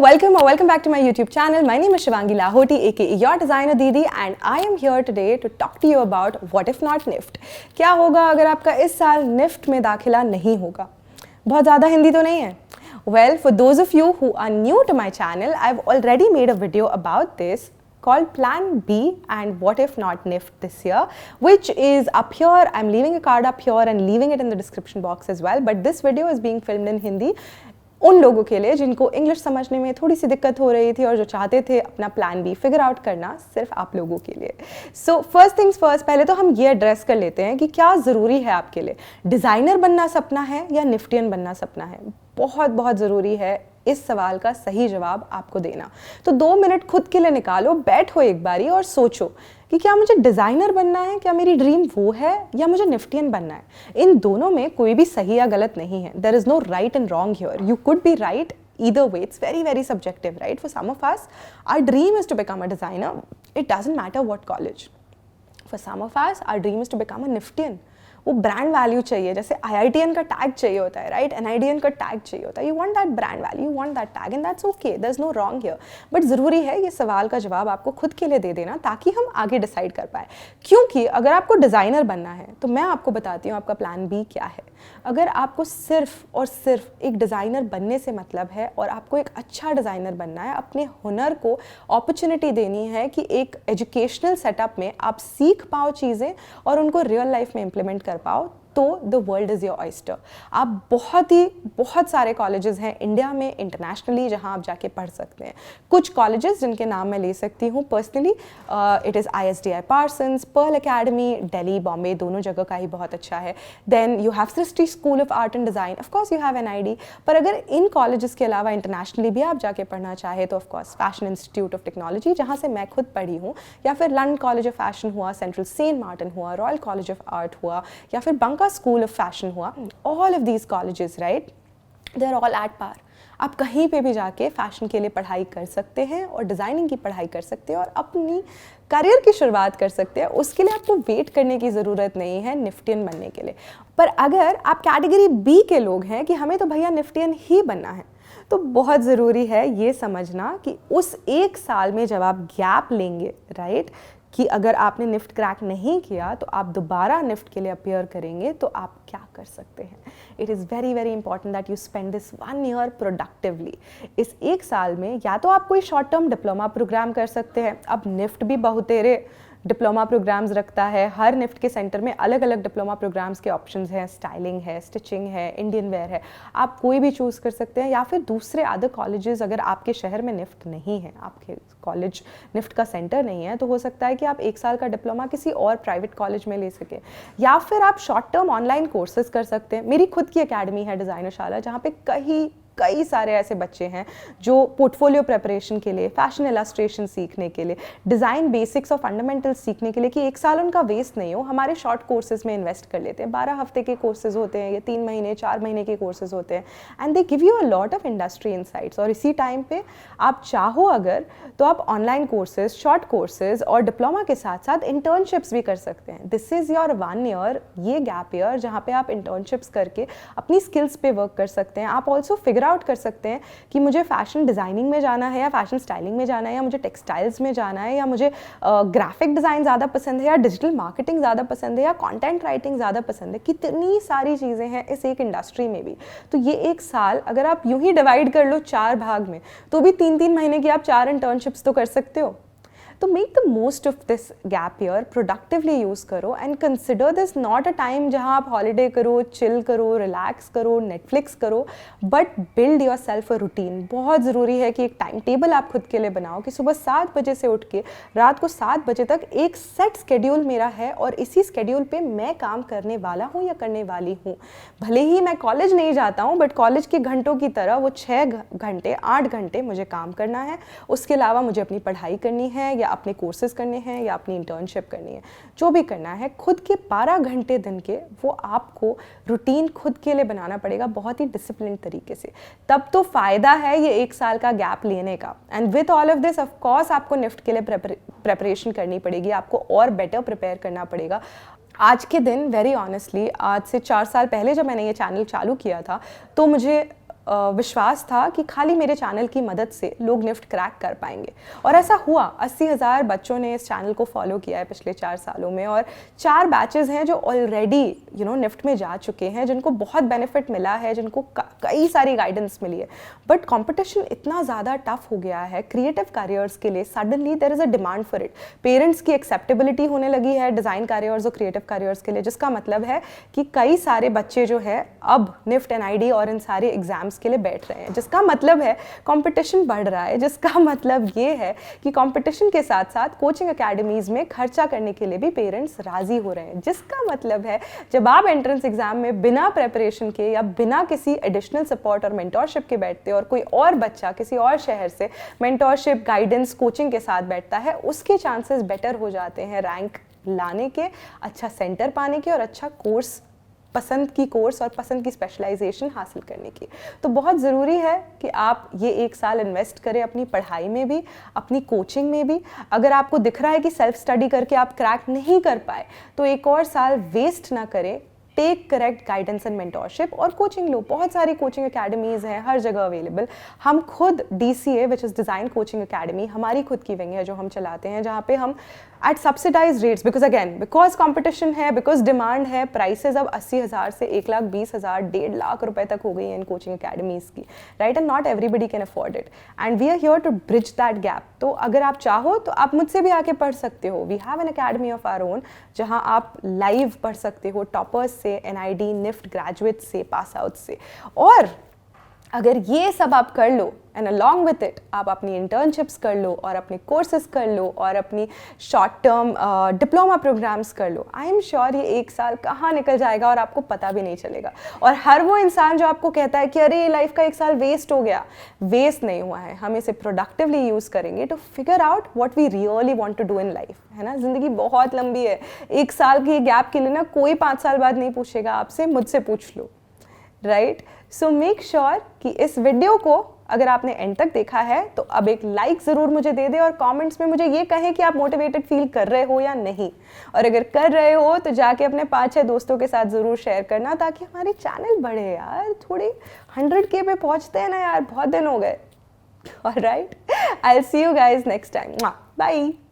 welcome or welcome back to my YouTube channel. My name is Shivangi Lahoti, aka your designer Didi, and I am here today to talk to you about what if not NIFT. क्या होगा अगर आपका इस साल NIFT में दाखिला नहीं होगा? बहुत ज़्यादा हिंदी तो नहीं है? Well, for those of you who are new to my channel, I've already made a video about this called Plan B and what if not NIFT this year, which is up here. I'm leaving a card up here and leaving it in the description box as well. But this video is being filmed in Hindi. उन लोगों के लिए जिनको English समझने में थोड़ी सी दिक्कत हो रही थी और जो चाहते थे अपना प्लान बी फिगर आउट करना, सिर्फ आप लोगों के लिए। सो फर्स्ट थिंग्स फर्स्ट, पहले तो हम ये एड्रेस कर लेते हैं कि क्या ज़रूरी है आपके लिए, डिज़ाइनर बनना सपना है या निफ्टियन बनना सपना है। बहुत बहुत ज़रूरी है इस सवाल का सही जवाब आपको देना। तो 2 मिनट खुद के लिए निकालो, बैठो एक बारी और सोचो कि क्या मुझे डिज़ाइनर बनना है, क्या मेरी ड्रीम वो है, या मुझे निफ्टियन बनना है। इन दोनों में कोई भी सही या गलत नहीं है। There is no right and wrong here. You could be right either way. It's very very subjective, right? For some of us, our dream is to become a designer. It doesn't matter what college. For some of us, our dream is to become a niftian. वो brand value चाहिए, जैसे IITN का tag चाहिए होता है, right? NIDN का tag चाहिए होता है। You want that brand value, you want that tag, and that's okay, there is no wrong here. But ज़रूरी है ये सवाल का जवाब आपको खुद के लिए दे देना ताकि हम आगे डिसाइड कर पाए। क्योंकि अगर आपको डिज़ाइनर बनना है तो मैं आपको बताती हूँ आपका प्लान बी क्या है। अगर आपको सिर्फ और सिर्फ एक डिज़ाइनर बनने से मतलब है और आपको एक अच्छा डिज़ाइनर बनना है, अपने हुनर को अपॉर्चुनिटी देनी है कि एक एजुकेशनल सेटअप में आप सीख पाओ चीज़ें और उनको रियल लाइफ में इम्प्लीमेंट कर पाओ, तो the world is your oyster. आप बहुत सारे कॉलेजेस हैं इंडिया में, इंटरनेशनली, जहां आप जाके पढ़ सकते हैं। कुछ कॉलेजेस जिनके नाम मैं ले सकती हूँ personally, it is ISDI Parsons, Pearl Academy, Delhi, Bombay, दोनों जगह का ही बहुत अच्छा है। Then you have Srishti school of art and design, of course you have NID। पर अगर इन कॉलेजेस के अलावा इंटरनेशनली भी आप जाके पढ़ना चाहे तो of course fashion institute of technology, जहाँ से मैं खुद पढ़ी हूँ, या फिर लंडन कॉलेज ऑफ फैशन हुआ, सेंट्रल सेंट मार्टिन हुआ, रॉयल कॉलेज ऑफ आर्ट हुआ, या फिर बंका स्कूल ऑफ फैशन हुआ। All of these colleges, right, they are all at par. आप कहीं पे भी जाके फैशन के लिए पढ़ाई कर सकते हैं और डिज़ाइनिंग की पढ़ाई कर सकते हैं और अपनी करियर की शुरुआत कर सकते हैं। उसके लिए आपको वेट करने की ज़रूरत नहीं है निफ्टियन बनने के लिए। पर अगर आप कैटेगरी बी के लोग हैं कि हमें तो भैया निफ्टियन ही बनना है, तो बहुत ज़रूरी है ये समझना कि उस एक साल में जब आप गैप लेंगे, राइट, कि अगर आपने निफ्ट क्रैक नहीं किया तो आप दोबारा निफ्ट के लिए अपीयर करेंगे, तो आप क्या कर सकते हैं। It is very very important that you spend this 1 year productively. इस एक साल में या तो आप कोई शॉर्ट टर्म डिप्लोमा प्रोग्राम कर सकते हैं। अब निफ्ट भी बहुतेरे डिप्लोमा प्रोग्राम्स रखता है। हर निफ्ट के सेंटर में अलग अलग डिप्लोमा प्रोग्राम्स के ऑप्शंस हैं, स्टाइलिंग है, स्टिचिंग है, इंडियन वेयर है, आप कोई भी चूज़ कर सकते हैं। या फिर दूसरे अदर कॉलेजेस, अगर आपके शहर में निफ्ट नहीं है, आपके कॉलेज निफ्ट का सेंटर नहीं है, तो हो सकता है कि आप 1 साल का डिप्लोमा किसी और प्राइवेट कॉलेज में ले सकें। या फिर आप शॉर्ट टर्म ऑनलाइन कोर्सेज कर सकते हैं। मेरी खुद की अकेडमी है डिज़ाइनर शाला, जहाँ पे कई सारे ऐसे बच्चे हैं जो पोर्टफोलियो प्रिपरेशन के लिए, फैशन इलस्ट्रेशन सीखने के लिए, डिज़ाइन बेसिक्स और फंडामेंटल्स सीखने के लिए, कि 1 साल उनका वेस्ट नहीं हो, हमारे शॉर्ट कोर्सेज में इन्वेस्ट कर लेते हैं। 12 हफ्ते के कोर्सेज होते हैं, ये 3 महीने 4 महीने के कोर्सेज होते हैं, and they give you a lot of industry insights. और इसी टाइम पे आप चाहो अगर तो आप ऑनलाइन कोर्सेज, शॉर्ट कोर्सेज और डिप्लोमा के साथ साथ इंटर्नशिप्स भी कर सकते हैं। दिस इज़ योर 1 ईयर, ये गैप ईयर, जहाँ पे आप इंटर्नशिप्स करके अपनी स्किल्स पे वर्क कर सकते हैं। आप ऑल्सो फिगर आउट कर सकते हैं कि मुझे फैशन डिज़ाइनिंग में जाना है या फैशन स्टाइलिंग में जाना है, या मुझे टेक्सटाइल्स में जाना है, या मुझे ग्राफिक डिज़ाइन ज़्यादा पसंद है, या डिजिटल मार्केटिंग ज़्यादा पसंद है, या कंटेंट राइटिंग ज़्यादा पसंद है। कितनी सारी चीज़ें हैं इस एक इंडस्ट्री में भी। तो ये 1 साल अगर आप यूं ही डिवाइड कर लो 4 भाग में, तो भी 3-3 महीने की आप 4 इंटर्नशिप्स तो कर सकते हो। तो make the most of this gap year, productively use करो, and consider this not a time जहाँ आप हॉलीडे करो, चिल करो, रिलैक्स करो, नेटफ्लिक्स करो, but build your self a routine. बहुत ज़रूरी है कि एक टाइम टेबल आप खुद के लिए बनाओ कि सुबह 7 बजे से उठ के रात को 7 बजे तक एक सेट स्केड्यूल मेरा है और इसी स्केड्यूल पे मैं काम करने वाला हूँ या करने वाली हूँ। भले ही मैं कॉलेज नहीं जाता हूँ, बट कॉलेज के घंटों की तरह वो 6 घंटे 8 घंटे मुझे काम करना है। उसके अलावा मुझे अपनी पढ़ाई करनी है, या अपने कोर्सेज करने हैं, या अपनी इंटर्नशिप करनी है। जो भी करना है खुद के 12 घंटे दिन के, वो आपको रूटीन खुद के लिए बनाना पड़ेगा बहुत ही डिसिप्लिन तरीके से। तब तो फ़ायदा है ये 1 साल का गैप लेने का। And with all of this, of course आपको निफ्ट के लिए प्रेपरेशन करनी पड़ेगी, आपको और बेटर प्रिपेयर करना पड़ेगा। आज के दिन वेरी ऑनेस्टली, आज से 4 साल पहले जब मैंने ये चैनल चालू किया था, तो मुझे विश्वास था कि खाली मेरे चैनल की मदद से लोग निफ्ट क्रैक कर पाएंगे, और ऐसा हुआ। 80,000 बच्चों ने इस चैनल को फॉलो किया है पिछले 4 सालों में, और 4 बैचेस हैं जो ऑलरेडी निफ्ट में जा चुके हैं, जिनको बहुत बेनिफिट मिला है, जिनको कई सारी गाइडेंस मिली है। बट कंपटीशन इतना ज़्यादा टफ हो गया है क्रिएटिव कैरियर्स के लिए, suddenly there is a demand for it. Parents की एक्सेप्टेबिलिटी होने लगी है डिज़ाइन कैरियर्स और क्रिएटिव कैरियर्स के लिए, जिसका मतलब है कि कई सारे बच्चे जो है अब निफ्ट, NID और इन सारे एग्जाम्स के लिए बैठ रहे हैं, जिसका मतलब है कंपटीशन बढ़ रहा है, जिसका मतलब ये है कि कंपटीशन के साथ साथ कोचिंग एकेडमीज़ में खर्चा करने के लिए भी पेरेंट्स राज़ी हो रहे हैं। जिसका मतलब है जब आप एंट्रेंस एग्जाम में बिना प्रेपरेशन के या बिना किसी एडिशनल सपोर्ट और मेंटोरशिप के बैठते और कोई और बच्चा किसी और शहर से मेंटोरशिप, गाइडेंस, कोचिंग के साथ बैठता है, उसके चांसेस बेटर हो जाते हैं रैंक लाने के, अच्छा सेंटर पाने के और अच्छा कोर्स, पसंद की कोर्स और पसंद की स्पेशलाइजेशन हासिल करने की। तो बहुत ज़रूरी है कि आप ये 1 साल इन्वेस्ट करें अपनी पढ़ाई में भी, अपनी कोचिंग में भी। अगर आपको दिख रहा है कि सेल्फ स्टडी करके आप क्रैक नहीं कर पाए, तो 1 और साल वेस्ट ना करें। Take correct guidance and mentorship और कोचिंग लो। बहुत सारी कोचिंग एकेडमीज़ हैं हर जगह अवेलेबल। हम खुद DCA which is design coaching academy, हमारी खुद की विंग है जो हम चलाते हैं, जहाँ पे हम at subsidise rates, because competition है, बिकॉज डिमांड है, प्राइसेस अब 80,000 से 1,20,000, 1.5 लाख रुपए तक हो गई हैं इन कोचिंग एकेडमीज़ की, right. And not everybody can afford it, and we are here to bridge that gap. तो अगर आप चाहो तो आप मुझसे भी आके पढ़ सकते हो। We have an academy of our own, जहाँ आप लाइव पढ़ सकते हो टॉपर्स से, NID, निफ्ट ग्रेजुएट से, पास आउट से। और अगर ये सब आप कर लो एंड अलॉन्ग विथ इट आप अपनी इंटर्नशिप्स कर लो और अपने कोर्सेज कर लो और अपनी शॉर्ट टर्म डिप्लोमा प्रोग्राम्स कर लो, आई एम श्योर ये 1 साल कहाँ निकल जाएगा और आपको पता भी नहीं चलेगा। और हर वो इंसान जो आपको कहता है कि अरे ये लाइफ का 1 साल वेस्ट हो गया, वेस्ट नहीं हुआ है। हम इसे प्रोडक्टिवली यूज़ करेंगे to figure out what we really want to do in life, है ना। ज़िंदगी बहुत लंबी है। 1 साल की गैप के लिए ना कोई 5 साल बाद नहीं पूछेगा आपसे, मुझसे पूछ लो, राइट। सो मेक श्योर कि इस वीडियो को अगर आपने एंड तक देखा है तो अब एक लाइक ज़रूर मुझे दे दे और कमेंट्स में मुझे ये कहें कि आप मोटिवेटेड फील कर रहे हो या नहीं। और अगर कर रहे हो तो जाके अपने 5-6 दोस्तों के साथ ज़रूर शेयर करना, ताकि हमारी चैनल बढ़े यार। थोड़ी 100K पे पहुंचते हैं ना यार, बहुत दिन हो गए। Alright, I will see you guys next time. Bye.